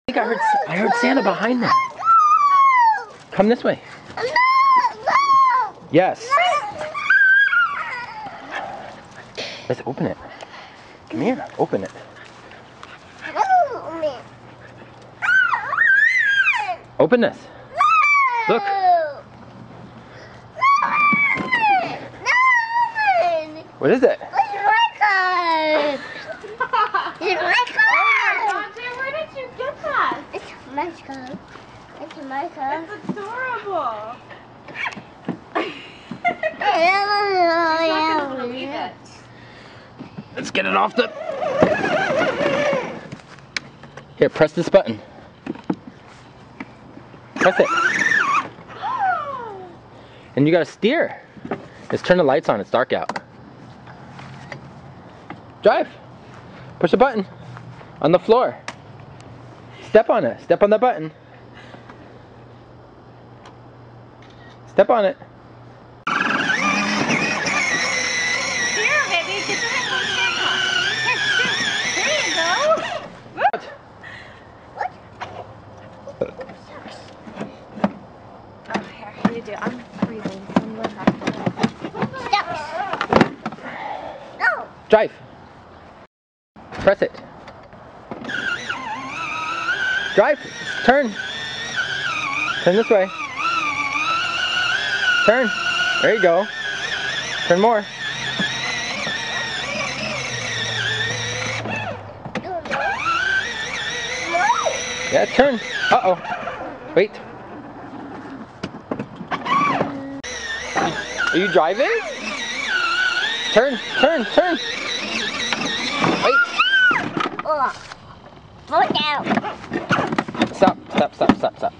think I heard Santa behind them. Come this way. Yes. Let's open it. Come here, open it. Open this. Look. What is it? It's my card. It's my card. Where did you get that? It's my card. It's my card. It's adorable. I don't believe it. Let's get it off the... Here, press this button. Press it. And you gotta steer. Let's turn the lights on, it's dark out. Drive. Push the button. On the floor. Step on it. Step on the button. Step on it. Here, baby, get your hand on Santa. There you go. What? Oh, here, how do you do? I'm freezing. I'm gonna have to. Stop. No. Drive. Press it. Drive. Turn. Turn this way. Turn. There you go. Turn more. Yeah, turn. Uh-oh. Wait. Are you driving? Turn, turn, turn. Wait. Slow it down. Stop, stop, stop, stop, stop.